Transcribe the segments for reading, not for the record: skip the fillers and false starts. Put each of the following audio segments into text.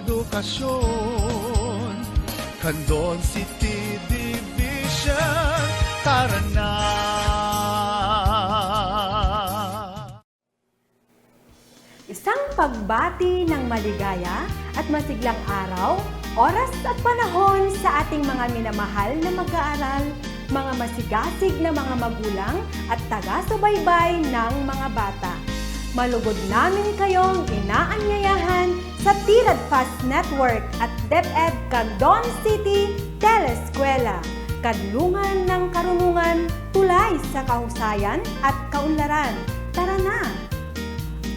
edukasyon. Candon City Division, tara na! Isang pagbati ng maligaya at masiglang araw, oras at panahon sa ating mga minamahal na mag-aaral, mga masigasig na mga magulang at taga-subaybay ng mga bata. Malugod namin kayong inaanyayahan sa Tirad Fast Network at DepEd Candon City Teleskwela. Kadlungan ng karunungan, tulay sa kahusayan at kaunlaran. Tara na!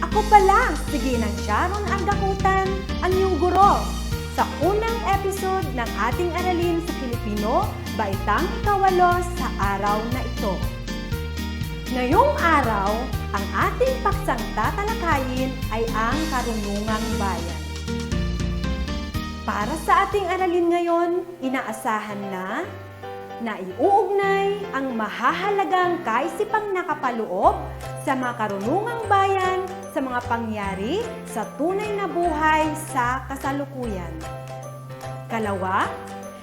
Ako pala, sige ng Sharon Argakutan, ang iyong guro. Sa unang episode ng ating aralin sa Pilipino, baitang ikawalo sa araw na ito. Ngayong araw, ang ating paksang tatalakayin ay ang karunungang bayan. Para sa ating aralin ngayon, inaasahan na iuugnay ang mahahalagang kaisipang nakapaloob sa mga karunungang bayan sa mga pangyari sa tunay na buhay sa kasalukuyan. Kalawa,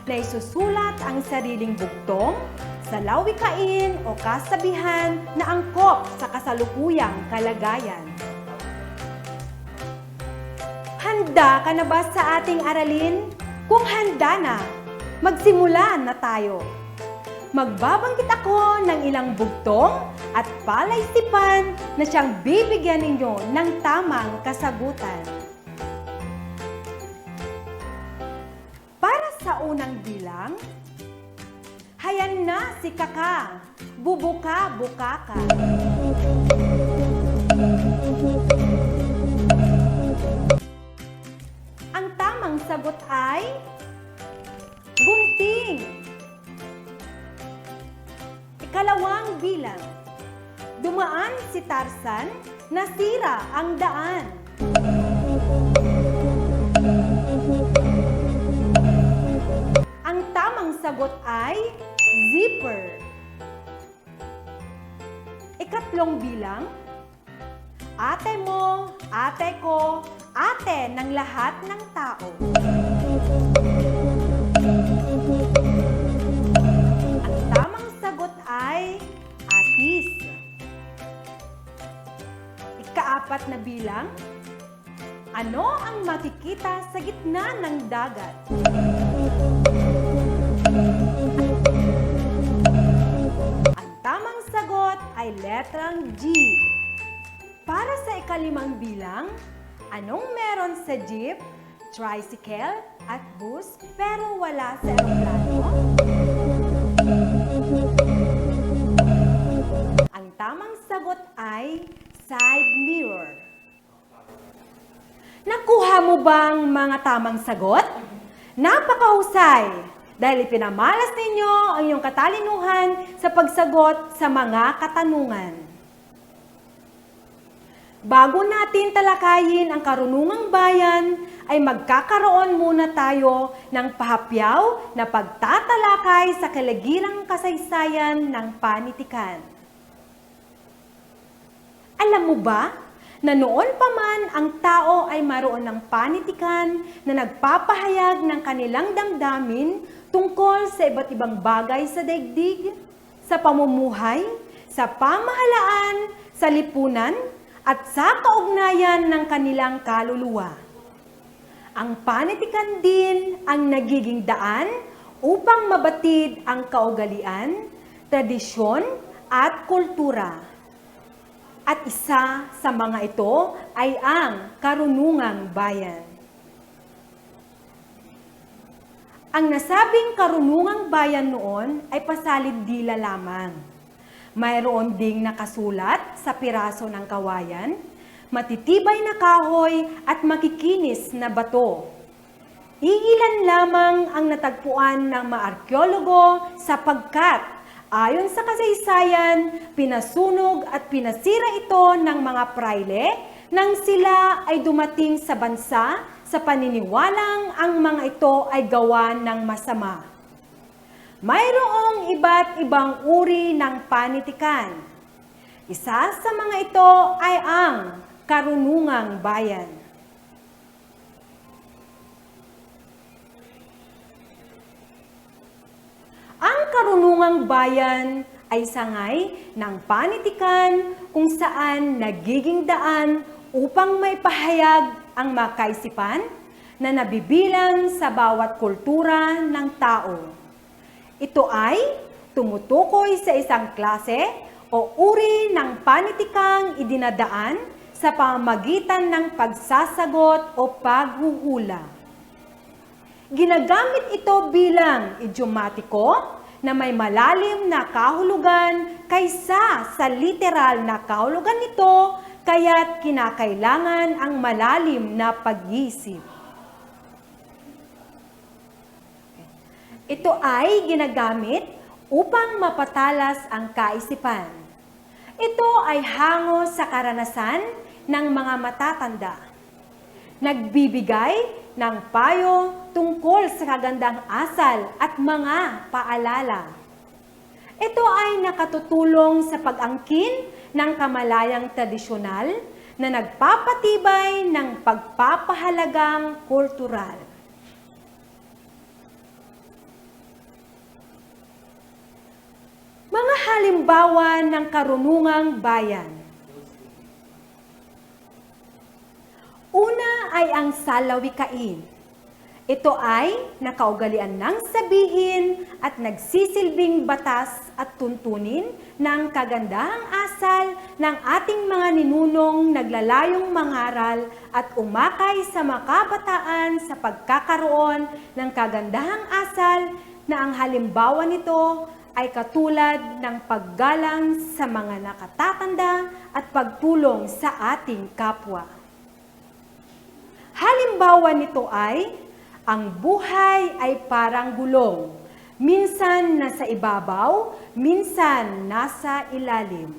na isusulat ang sariling bugtong sa lawikain o kasabihan na angkop sa kasalukuyang kalagayan. Handa ka na ba sa ating aralin? Kung handa na, magsimula na tayo. Magbabanggit ako ng ilang bugtong at palaisipan na siyang bibigyan ninyo ng tamang kasagutan. Para sa unang bilang, hayan na si Kaka, bubuka-buka ka. Ang tamang sagot ay gunting. Ikalawang bilang, dumaan si Tarzan, nasira ang daan. Ang tamang sagot ay zipper. Ikatlong bilang, ate mo, ate ko, ate ng lahat ng tao. Ang tamang sagot ay atis. Ikaapat na bilang, ano ang makikita sa gitna ng dagat? Ang tamang sagot ay letrang G. Para sa ikalimang bilang, anong meron sa jeep, tricycle at bus pero wala sa eroplano? Ang tamang sagot ay side mirror. Nakuha mo bang mga tamang sagot? Napakahusay! Dahil ipinamalas ninyo ang iyong katalinuhan sa pagsagot sa mga katanungan. Bago natin talakayin ang karunungang bayan, ay magkakaroon muna tayo ng pahapyaw na pagtatalakay sa kalagirang kasaysayan ng panitikan. Alam mo ba na noon pa man ang tao ay maroon ng panitikan na nagpapahayag ng kanilang damdamin tungkol sa iba't ibang bagay sa daigdig, sa pamumuhay, sa pamahalaan, sa lipunan, at sa kaugnayan ng kanilang kaluluwa. Ang panitikan din ang nagiging daan upang mabatid ang kaugalian, tradisyon at kultura. At isa sa mga ito ay ang karunungang bayan. Ang nasabing karunungang bayan noon ay pasalid dila lamang. Mayroon ding nakasulat sa piraso ng kawayan, matitibay na kahoy at makikinis na bato. Iilan lamang ang natagpuan ng mga arkeologo sapagkat ayon sa kasaysayan, pinasunog at pinasira ito ng mga prayle nang sila ay dumating sa bansa sa paniniwalang ang mga ito ay gawa ng masama. Mayroong iba't ibang uri ng panitikan. Isa sa mga ito ay ang karunungang bayan. karunungang bayan ay sangay ng panitikan kung saan nagiging daan upang may pahayag ang makaisipan na nabibilang sa bawat kultura ng tao. Ito ay tumutukoy sa isang klase o uri ng panitikang idinadaan sa pamamagitan ng pagsasagot o paghuhula. Ginagamit ito bilang idiomatiko na may malalim na kahulugan kaysa sa literal na kahulugan nito, kaya't kinakailangan ang malalim na pag-iisip. Ito ay ginagamit upang mapatalas ang kaisipan. Ito ay hango sa karanasan ng mga matatanda. Nagbibigay ng payo tungkol sa kagandang asal at mga paalala. Ito ay nakatutulong sa pag-angkin ng kamalayang tradisyonal na nagpapatibay ng pagpapahalagang kultural. Mga halimbawa ng karunungang bayan. Una ay ang salawikain. Ito ay nakaugalian ng sabihin at nagsisilbing batas at tuntunin ng kagandahang asal ng ating mga ninunong naglalayong mangaral at umakay sa makabataan sa pagkakaroon ng kagandahang asal na ang halimbawa nito ay katulad ng paggalang sa mga nakatatanda at pagtulong sa ating kapwa. Halimbawa nito ay, ang buhay ay parang gulong, minsan nasa ibabaw, minsan nasa ilalim.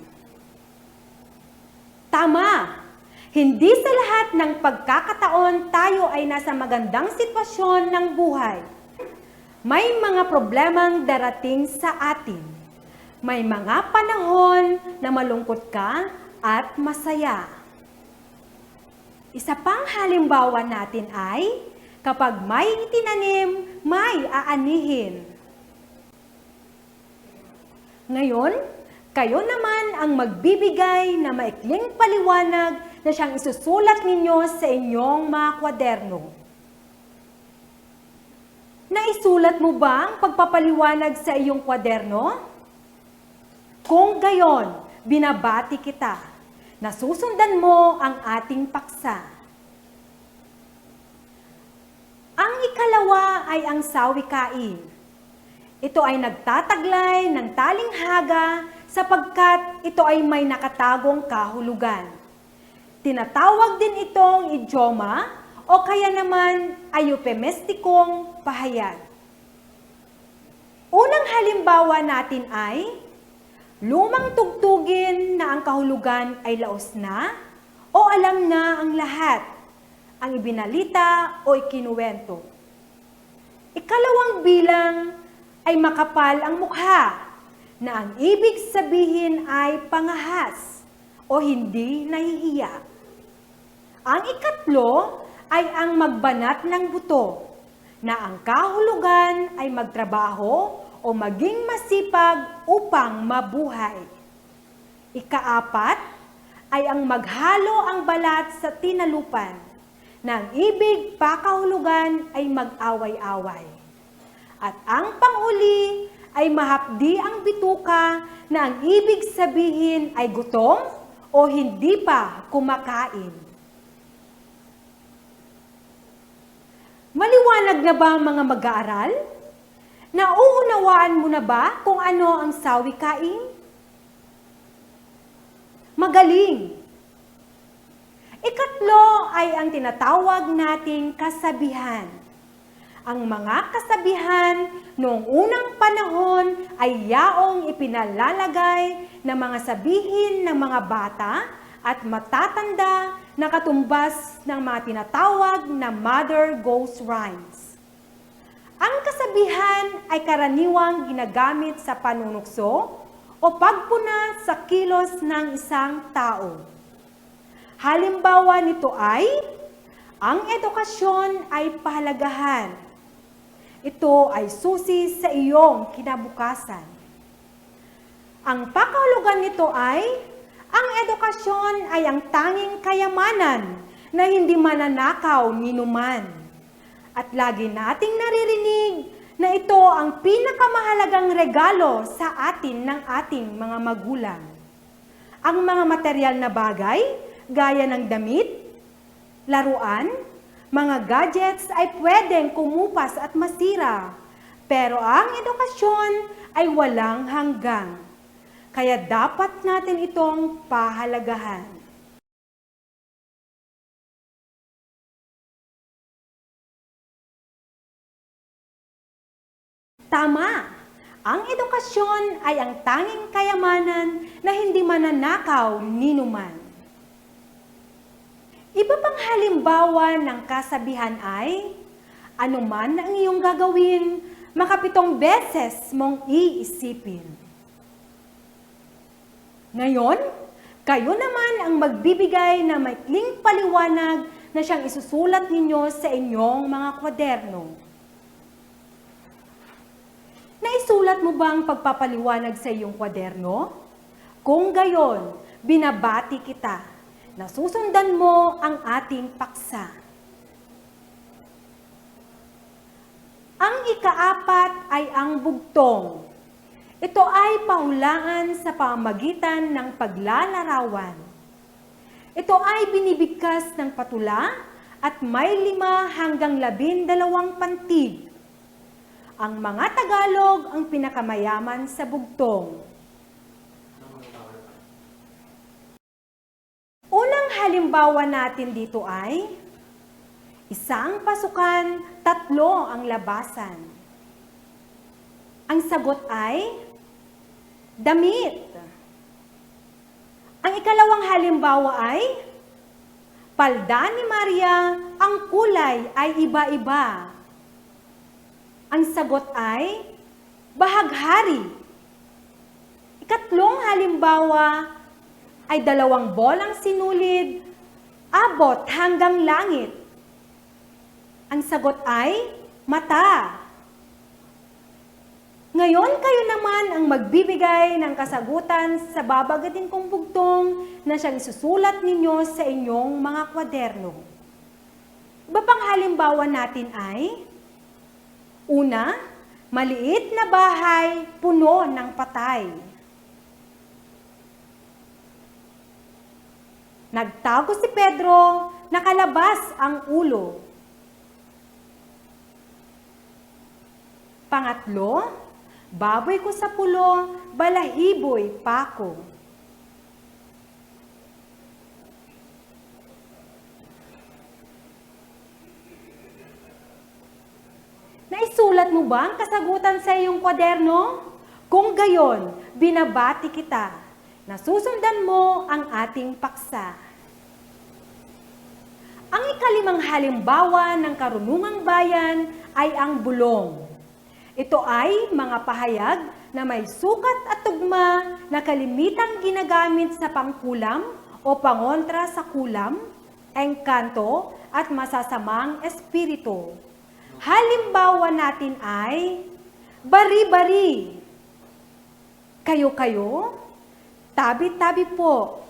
Tama! Hindi sa lahat ng pagkakataon tayo ay nasa magandang sitwasyon ng buhay. May mga problemang darating sa atin. May mga panahon na malungkot ka at masaya. Isa pang halimbawa natin ay, kapag may itinanim, may aanihin. Ngayon, kayo naman ang magbibigay na maikling paliwanag na siyang isusulat ninyo sa inyong mga kwaderno. Naisulat mo ba ang pagpapaliwanag sa iyong kwaderno? Kung gayon, binabati kita. Nasusundan mo ang ating paksa. Ang ikalawa ay ang sawikain. Ito ay nagtataglay ng talinghaga sapagkat ito ay may nakatagong kahulugan. Tinatawag din itong idioma o kaya naman ay euphemistikong pahayag. Unang halimbawa natin ay lumang tugtugin na ang kahulugan ay laos na o alam na ang lahat, ang ibinalita o ikinuwento. Ikalawang bilang ay makapal ang mukha na ang ibig sabihin ay pangahas o hindi nahihiya. Ang ikatlo ay ang magbanat ng buto na ang kahulugan ay magtrabaho o maging masipag upang mabuhay. Ikaapat ay ang maghalo ang balat sa tinalupan na ang ibig pakahulugan ay mag-away-away. At ang panghuli ay mahapdi ang bituka na ang ibig sabihin ay gutom o hindi pa kumakain. Maliwanag na ba mga mag-aaral? Nauunawaan mo na ba kung ano ang sawikain? Magaling! Ikatlo ay ang tinatawag nating kasabihan. Ang mga kasabihan noong unang panahon ay yaong ipinalalagay ng mga sabihin ng mga bata at matatanda na katumbas ng mga tinatawag na Mother Ghost Rhymes. Ang kasabihan ay karaniwang ginagamit sa panunukso o pagpuna sa kilos ng isang tao. Halimbawa nito ay, ang edukasyon ay pahalagahan. Ito ay susi sa iyong kinabukasan. Ang pakahulugan nito ay, ang edukasyon ay ang tanging kayamanan na hindi mananakaw ninuman. At lagi nating naririnig na ito ang pinakamahalagang regalo sa atin ng ating mga magulang. Ang mga material na bagay, gaya ng damit, laruan, mga gadgets ay pwedeng kumupas at masira, pero ang edukasyon ay walang hanggang. Kaya dapat natin itong pahalagahan. Tama! Ang edukasyon ay ang tanging kayamanan na hindi mananakaw ninuman. Iba pang halimbawa ng kasabihan ay, anuman ang iyong gagawin, makapitong beses mong iisipin. Ngayon, kayo naman ang magbibigay ng maikling paliwanag na siyang isusulat ninyo sa inyong mga kwaderno. Naisulat mo ba ang pagpapaliwanag sa iyong kwaderno? Kung gayon, binabati kita na susundan mo ang ating paksa. Ang ikaapat ay ang bugtong. Ito ay pahulaan sa pamamagitan ng paglalarawan. Ito ay binibigkas ng patula at may 5 hanggang 12 pantig. Ang mga Tagalog ang pinakamayaman sa bugtong. Unang halimbawa natin dito ay, isang pasukan, 3 ang labasan. Ang sagot ay, damit. Ang ikalawang halimbawa ay, palda ni Maria, ang kulay ay iba-iba. Ang sagot ay, bahaghari. Ikatlong halimbawa ay 2 bolang sinulid, abot hanggang langit. Ang sagot ay, mata. Ngayon kayo naman ang magbibigay ng kasagutan sa babagatin kong bugtong na siyang isusulat ninyo sa inyong mga kwaderno. Iba pang halimbawa natin ay, una, maliit na bahay puno ng patay. Nagtago si Pedro, nakalabas ang ulo. Pangatlo, baboy ko sa pulo, balahiboy pako. Naisulat mo ba ang kasagutan sa iyong kwaderno? Kung gayon, binabati kita na susundan mo ang ating paksa. Ang ikalimang halimbawa ng karunungang bayan ay ang bulong. Ito ay mga pahayag na may sukat at tugma na kalimitang ginagamit sa pangkulam o pangontra sa kulam, engkanto at masasamang espiritu. Halimbawa natin ay, bari-bari. Kayo-kayo, tabi-tabi po.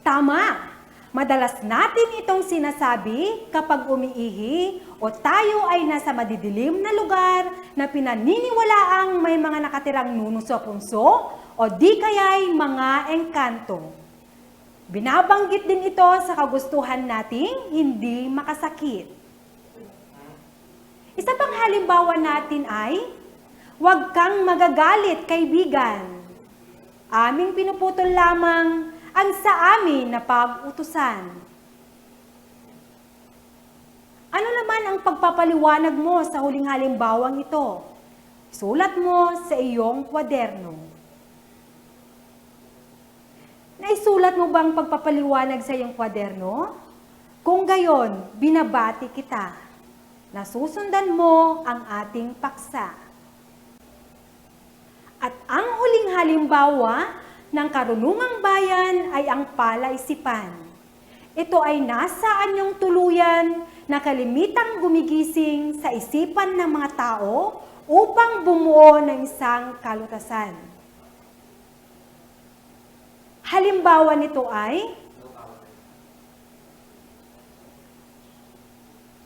Tama! Madalas natin itong sinasabi kapag umiihi o tayo ay nasa madidilim na lugar na pinaniniwalaang may mga nakatirang nuno sa punso o di kaya'y mga engkanto. Binabanggit din ito sa kagustuhan nating hindi makasakit. Isa pang halimbawa natin ay, huwag kang magagalit, kaibigan. Aming pinuputol lamang ang sa amin na pag-utusan. Ano naman ang pagpapaliwanag mo sa huling halimbawang ito? Sulat mo sa iyong kwaderno. Naisulat mo bang pagpapaliwanag sa iyong kwaderno? Kung gayon, binabati kita na susundan mo ang ating paksa. At ang huling halimbawa ng karunungang bayan ay ang palaisipan. Ito ay nasa anyong tuluyan na kalimitang gumigising sa isipan ng mga tao upang bumuo ng isang kalutasan. Halimbawa nito ay,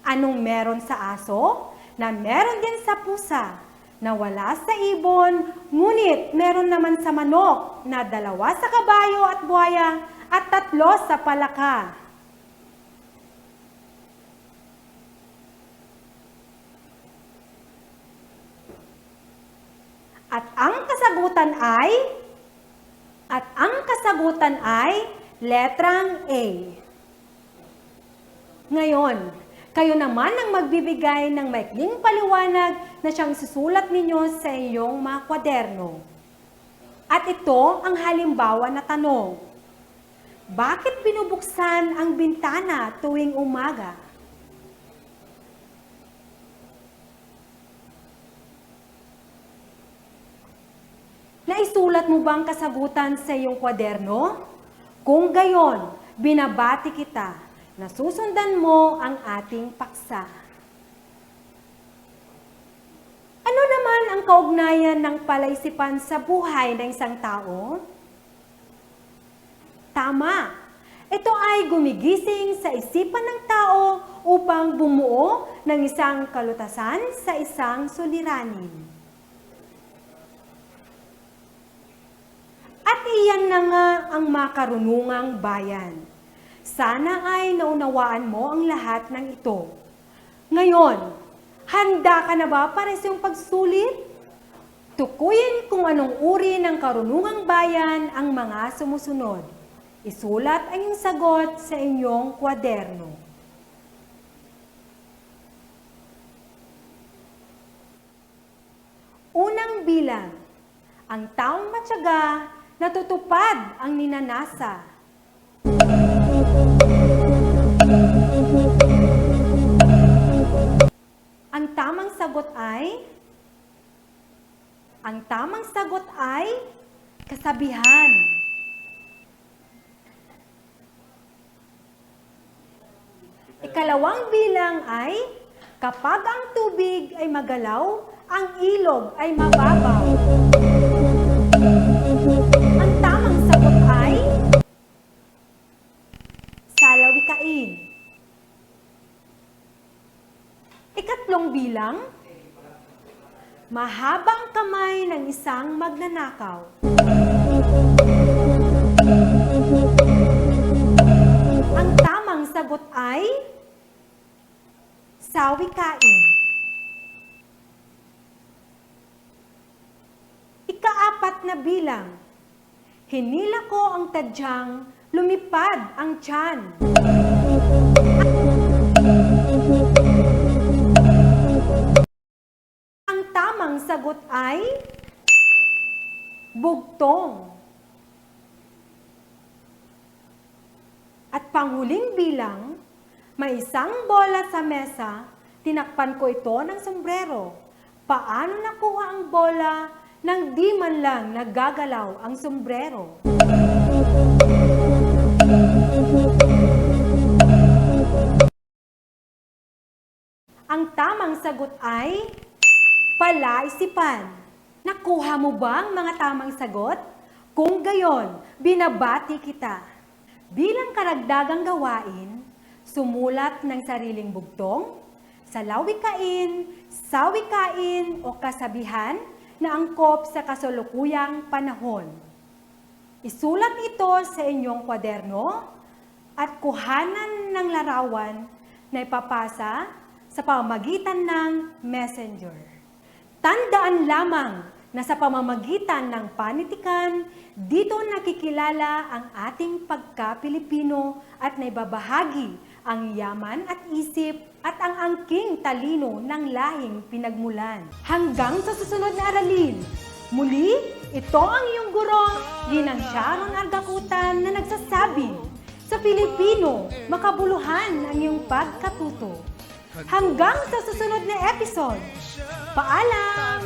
anong meron sa aso na meron din sa pusa, na wala sa ibon, ngunit meron naman sa manok, na 2 sa kabayo at buhaya, at 3 sa palaka. At ang kasagutan ay letrang A. Ngayon, kayo naman ang magbibigay ng maikling paliwanag na siyang susulat ninyo sa iyong mga kwaderno. At ito ang halimbawa na tanong. Bakit binubuksan ang bintana tuwing umaga? Naisulat mo bang kasagutan sa iyong kwaderno? Kung gayon, binabati kita na susundan mo ang ating paksa. Ano naman ang kaugnayan ng palaisipan sa buhay ng isang tao? Tama! Ito ay gumigising sa isipan ng tao upang bumuo ng isang kalutasan sa isang suliranin. At iyan na nga ang makarunungang bayan. Sana ay naunawaan mo ang lahat ng ito. Ngayon, handa ka na ba para sa iyong pagsulit? Tukuyin kung anong uri ng karunungang bayan ang mga sumusunod. Isulat ang iyong sagot sa inyong kwaderno. Unang bilang, ang taong matyaga natutupad ang ninanasa. Ang tamang sagot ay kasabihan. Ikalawang bilang ay kapag ang tubig ay magalaw, ang ilog ay mababaw. Ang tamang sagot ay salawikain. Ikatlong bilang, mahabang kamay ng isang magnanakaw. Ang tamang sagot ay sawikain. Ikaapat na bilang, hinila ko ang tadyang, lumipad ang tiyan. Ang tamang sagot ay bugtong. At panghuling bilang, may isang bola sa mesa, tinakpan ko ito ng sombrero. Paano nakuha ang bola nang di man lang naggagalaw ang sombrero? Ang tamang sagot ay palaisipan. Nakuha mo ba ang mga tamang sagot? Kung gayon, binabati kita. Bilang karagdagang gawain, sumulat ng sariling bugtong, salawikain, sawikain o kasabihan na angkop sa kasalukuyang panahon. Isulat ito sa inyong kwaderno at kuhanan ng larawan na ipapasa sa pamamagitan ng messenger. Tandaan lamang na sa pamamagitan ng panitikan, dito nakikilala ang ating pagka-Pilipino at naibabahagi ang yaman at isip at ang angking talino ng lahing pinagmulan. Hanggang sa susunod na aralin, muli, ito ang iyong guro, Ginang Sharon Argakutan na nagsasabi, sa Pilipino, makabuluhan ang iyong pagkatuto. Hanggang sa susunod na episode, paalam!